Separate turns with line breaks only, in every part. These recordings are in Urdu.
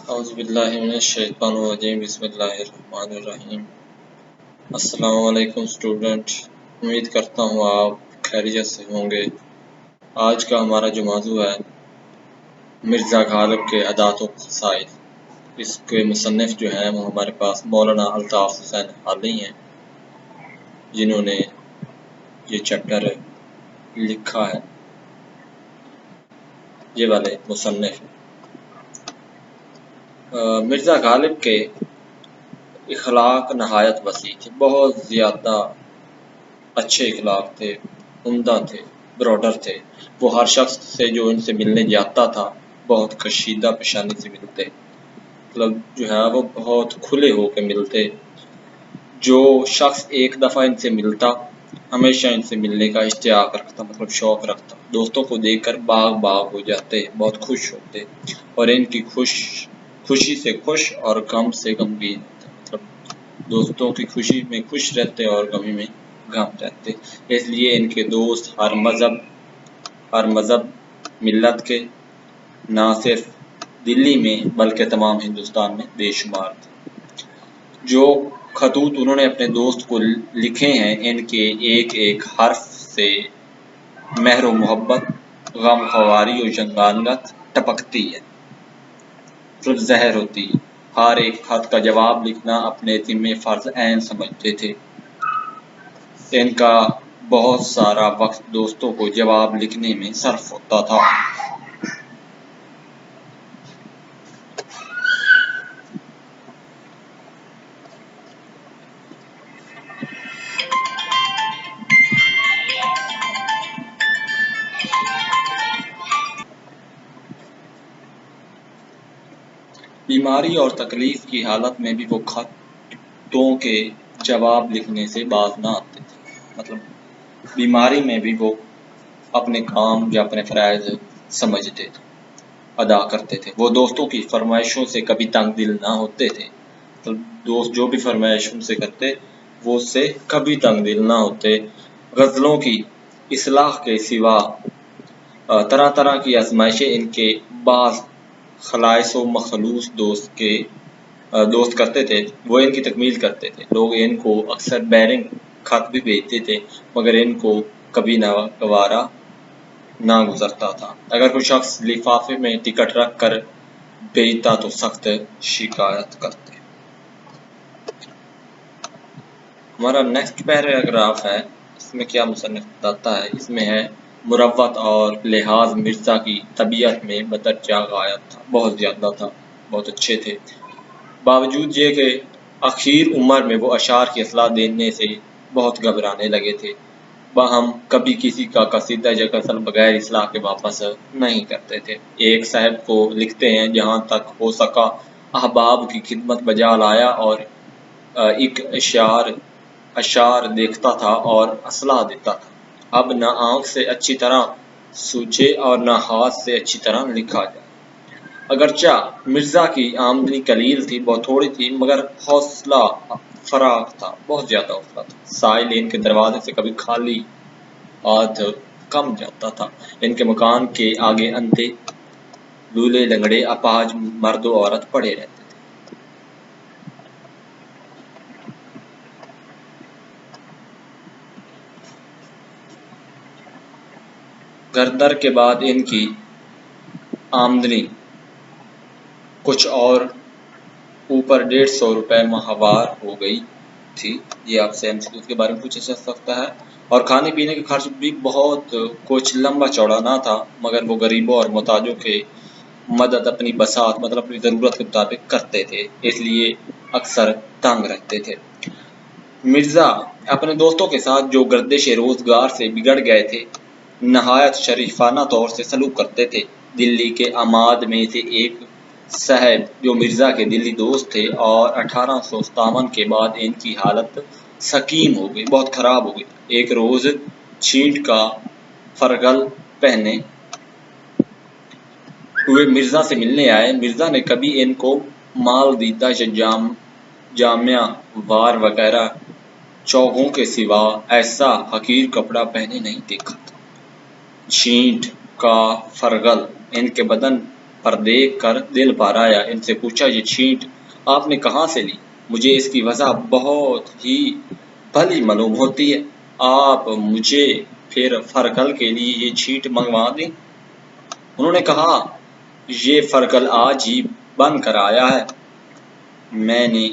اعوذ باللہ من الشیطان الرجیم بسم اللہ الرحمن الرحیم۔ السلام علیکم اسٹوڈنٹ، امید کرتا ہوں آپ خیریت سے ہوں گے۔ آج کا ہمارا جو موضوع ہے مرزا غالب کے ادات و خصائل، اس کے مصنف جو ہیں وہ ہمارے پاس مولانا الطاف حسین حالی ہیں، جنہوں نے یہ چیپٹر لکھا ہے، یہ والے مصنف۔ مرزا غالب کے اخلاق نہایت وسیع تھے، بہت زیادہ اچھے اخلاق تھے، عمدہ تھے، براڈر تھے۔ وہ ہر شخص سے جو ان سے ملنے جاتا تھا بہت کشیدہ پیشانی سے ملتے، مطلب جو ہے وہ بہت کھلے ہو کے ملتے۔ جو شخص ایک دفعہ ان سے ملتا ہمیشہ ان سے ملنے کا اشتیاق رکھتا، مطلب شوق رکھتا۔ دوستوں کو دیکھ کر باغ باغ ہو جاتے، بہت خوش ہوتے، اور ان کی خوشی سے خوش اور غم سے غمگین ہوتے، مطلب دوستوں کی خوشی میں خوش رہتے اور غمی میں غم رہتے۔ اس لیے ان کے دوست ہر مذہب ملت کے، نہ صرف دلی میں بلکہ تمام ہندوستان میں بے شمار تھے۔ جو خطوط انہوں نے اپنے دوست کو لکھے ہیں، ان کے ایک ایک حرف سے مہر و محبت، غم خواری و جنگانت ٹپکتی ہے، مطلب زہر ہوتی ہے۔ ہر ایک خط کا جواب لکھنا اپنے ذمہ فرض عین سمجھتے تھے۔ ان کا بہت سارا وقت دوستوں کو جواب لکھنے میں صرف ہوتا تھا۔ بیماری اور تکلیف کی حالت میں بھی وہ خطوں کے جواب لکھنے سے باز نہ آتے تھے، مطلب بیماری میں بھی وہ اپنے کام یا اپنے فرائض سمجھتے تھے، ادا کرتے تھے۔ وہ دوستوں کی فرمائشوں سے کبھی تنگ دل نہ ہوتے تھے، مطلب دوست جو بھی فرمائش ان سے کرتے وہ اس سے کبھی تنگ دل نہ ہوتے۔ غزلوں کی اصلاح کے سوا طرح طرح کی آزمائشیں ان کے بعض خلائص و مخلوص دوست کرتے تھے، وہ ان کی تکمیل کرتے تھے۔ لوگ ان کو اکثر بیرنگ خط بھی بھیجتے تھے، مگر ان کو کبھی گوارا نہ گزرتا تھا۔ اگر کوئی شخص لفافے میں ٹکٹ رکھ کر بھیجتا تو سخت شکایت کرتے۔ ہمارا نیکسٹ پیراگراف ہے، اس میں کیا مصنف بتاتا ہے، اس میں ہے مروت اور لحاظ مرزا کی طبیعت میں بدرجہ غایت تھا، بہت زیادہ تھا، بہت اچھے تھے۔ باوجود یہ کہ اخیر عمر میں وہ اشعار کی اصلاح دینے سے بہت گھبرانے لگے تھے، باہم کبھی کسی کا قصیدہ یا غزل بغیر اصلاح کے واپس نہیں کرتے تھے۔ ایک صاحب کو لکھتے ہیں، جہاں تک ہو سکا احباب کی خدمت بجا لایا اور ایک اشعار دیکھتا تھا اور اصلاح دیتا تھا۔ اب نہ آنکھ سے اچھی طرح سوچے اور نہ ہاتھ سے اچھی طرح لکھا جائے۔ اگرچہ مرزا کی آمدنی قلیل تھی، بہت تھوڑی تھی، مگر حوصلہ فراخ تھا، بہت زیادہ حوصلہ تھا۔ سائل ان کے دروازے سے کبھی خالی ہاتھ کم جاتا تھا۔ ان کے مکان کے آگے اندھے لولے لنگڑے اپاہج مرد و عورت پڑے رہتے تھے۔ گھردر کے بعد ان کی آمدنی کچھ اور اوپر 150 روپے ماہوار ہو گئی تھی۔ یہ آپ سے MCQ کے بارے میں پوچھا جا سکتا ہے۔ اور کھانے پینے کے خرچ بھی بہت کچھ لمبا چوڑا نہ تھا، مگر وہ غریبوں اور محتاجوں کے مدد اپنی بساط، مطلب اپنی ضرورت کے مطابق کرتے تھے، اس لیے اکثر تنگ رہتے تھے۔ مرزا اپنے دوستوں کے ساتھ جو گردش روزگار سے بگڑ گئے تھے، نہایت شریفانہ طور سے سلوک کرتے تھے۔ دلی کے عماد میں سے ایک صاحب جو مرزا کے دلی دوست تھے، اور 1857 کے بعد ان کی حالت سقیم ہو گئی، بہت خراب ہو گئی۔ ایک روز چھینٹ کا فرغل پہنے ہوئے مرزا سے ملنے آئے۔ مرزا نے کبھی ان کو مال دیدہ یا جامعہ وار وغیرہ چوگوں کے سوا ایسا حقیر کپڑا پہنے نہیں دیکھا تھا۔ چھینٹ کا فرغل ان کے بدن پر دیکھ کر دل بھر آیا۔ ان سے پوچھا، یہ چھینٹ آپ نے کہاں سے لی؟ مجھے اس کی وجہ بہت ہی بھلی معلوم ہوتی ہے۔ آپ مجھے پھر فرگل کے لیے یہ چھینٹ منگوا دیں۔ انہوں نے کہا، یہ فرگل آج ہی بن کر آیا ہے۔ میں نے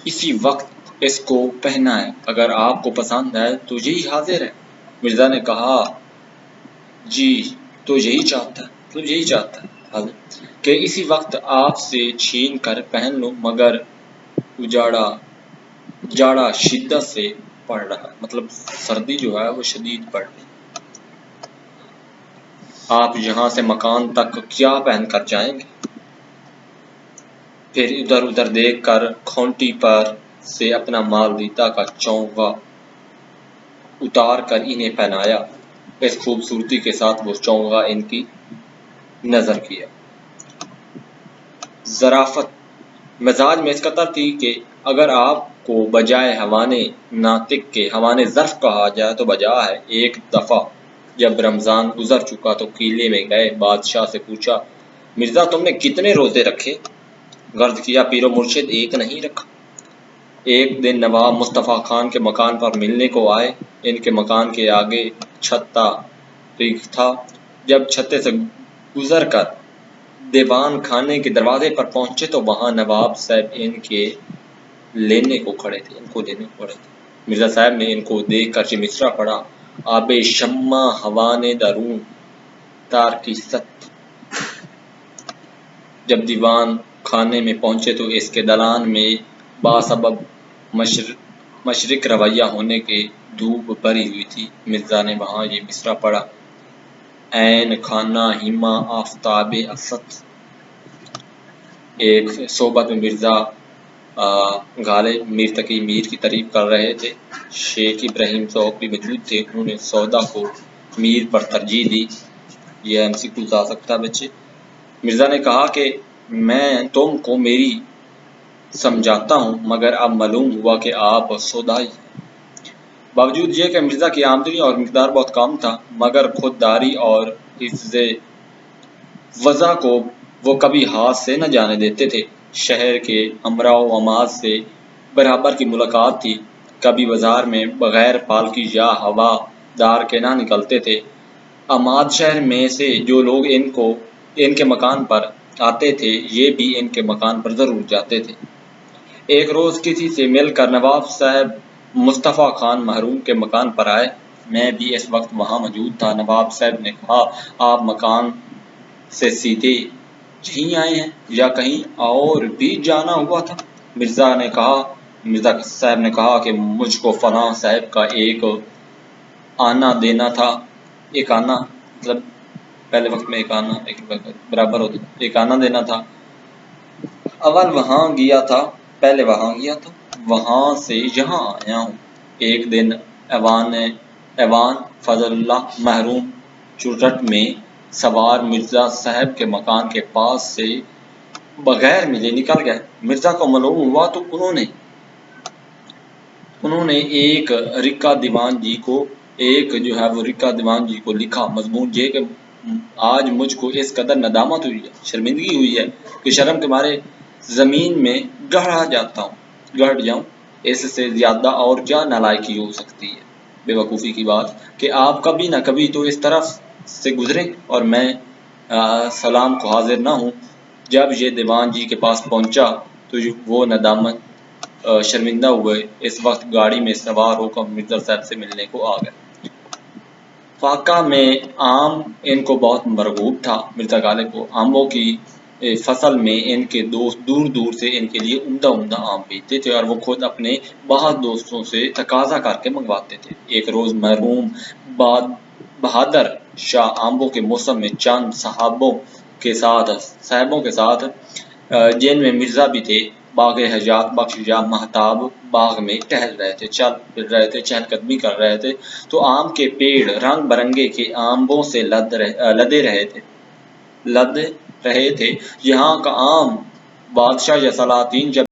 اسی وقت اس کو پہنا ہے۔ اگر آپ کو پسند ہے تو یہی حاضر ہے۔ مرزا نے کہا، جی تو یہی چاہتا ہے کہ اسی وقت آپ سے چھین کر پہن لوں، مگر جاڑا شدت سے پڑ رہا ہے، مطلب سردی جو ہے وہ شدید پڑ رہی ہے۔ آپ یہاں سے مکان تک کیا پہن کر جائیں گے؟ پھر ادھر ادھر دیکھ کر کھونٹی پر سے اپنا مالدیتا کا چونگا اتار کر انہیں پہنایا۔ اس خوبصورتی کے ساتھ وہ چونگا ان کی نظر کیا۔ ظرافت مزاج میں اس قدر تھی کہ اگر آپ کو بجائے حیوان ناطق کے حیوان ظرف کہا جائے تو بجا ہے۔ ایک دفعہ جب رمضان گزر چکا تو قلعے میں گئے۔ بادشاہ سے پوچھا، مرزا تم نے کتنے روزے رکھے؟ غرض کیا، پیر و مرشد ایک نہیں رکھا۔ ایک دن نواب مصطفیٰ خان کے مکان پر ملنے کو آئے۔ ان کے مکان کے آگے چھتا ریگ تھا۔ جب چھتے سے گزر کر دیوان خانے کے دروازے پر پہنچے تو وہاں نواب صاحب ان کو لینے کو کھڑے تھے۔ مرزا صاحب نے ان کو دیکھ کر یہ مصرع پڑھا، آب شمع ہوان درون تار کی ست۔ جب دیوان خانے میں پہنچے تو اس کے دالان میں باسبب مشرق رویہ ہونے کے دھوپ بھری ہوئی تھی۔ مرزا نے وہاں یہ مصرع پڑھا، عین خانہ ہیما آفتاب افت۔ ایک صحبت میں مرزا غالب میر تقی میر کی تعریف کر رہے تھے۔ شیخ ابراہیم ذوق بھی موجود تھے۔ انہوں نے سودا کو میر پر ترجیح دی۔ یہ MCQ آ سکتا ہے بچے۔ مرزا نے کہا کہ میں تم کو میری سمجھاتا ہوں، مگر اب معلوم ہوا کہ آپ سودائی ہیں۔ باوجود یہ کہ مرزا کی آمدنی اور مقدار بہت کم تھا، مگر خودداری اور حفظ وضع کو وہ کبھی ہاتھ سے نہ جانے دیتے تھے۔ شہر کے امراء و اموات سے برابر کی ملاقات تھی۔ کبھی بازار میں بغیر پالکی یا ہوا دار کے نہ نکلتے تھے۔ اماد شہر میں سے جو لوگ ان کے مکان پر آتے تھے، یہ بھی ان کے مکان پر ضرور جاتے تھے۔ ایک روز کسی سے مل کر نواب صاحب مصطفیٰ خان مرحوم کے مکان پر آئے۔ میں بھی اس وقت وہاں موجود تھا۔ نواب صاحب نے کہا، آپ مکان سے سیدھے یہیں آئے ہیں یا کہیں اور بھی جانا ہوا تھا؟ مرزا صاحب نے کہا کہ مجھ کو فلاں صاحب کا ایک آنا دینا تھا۔ ایک آنا مطلب پہلے وقت میں ایک آنا برابر ہوتا، ایک آنا دینا تھا۔ اول وہاں گیا تھا، وہاں سے یہاں آیا ہوں۔ ایک دن ایوان فضل اللہ مرحوم چرٹ میں سوار مرزا صاحب کے مکان کے پاس سے بغیر ملے نکل گئے۔ مرزا کو معلوم ہوا تو انہوں نے ایک رکا دیوان جی کو لکھا۔ مضمون یہ کہ آج مجھ کو اس قدر ندامت ہوئی ہے، شرمندگی ہوئی ہے کہ شرم کے مارے زمین میں گڑ جاؤں۔ اس سے زیادہ اور کیا نالائکی ہو سکتی ہے؟ بے وقوفی کی بات کہ آپ کبھی نہ کبھی تو اس طرف سے گزریں اور میں سلام کو حاضر نہ ہوں۔ جب یہ دیوان جی کے پاس پہنچا تو وہ ندامت شرمندہ ہوئے۔ اس وقت گاڑی میں سوار ہو کر مرزا صاحب سے ملنے کو آ گئے۔ فاقہ میں آم ان کو بہت مرغوب تھا۔ مرزا غالب کو آموں کی فصل میں ان کے دوست دور دور سے ان کے لیے عمدہ آم بھیجتے تھے اور وہ خود اپنے بعض دوستوں سے تقاضا کر کے منگواتے تھے۔ ایک روز مرحوم بہادر شاہ آموں کے موسم میں چند صحابوں کے ساتھ جن میں مرزا بھی تھے، باغ حیات بخش یا مہتاب باغ میں ٹہل رہے تھے، چہل قدمی کر رہے تھے تو آم کے پیڑ رنگ برنگے کے آموں سے لدے رہے تھے۔ یہاں کا عام بادشاہ یا سلاطین جب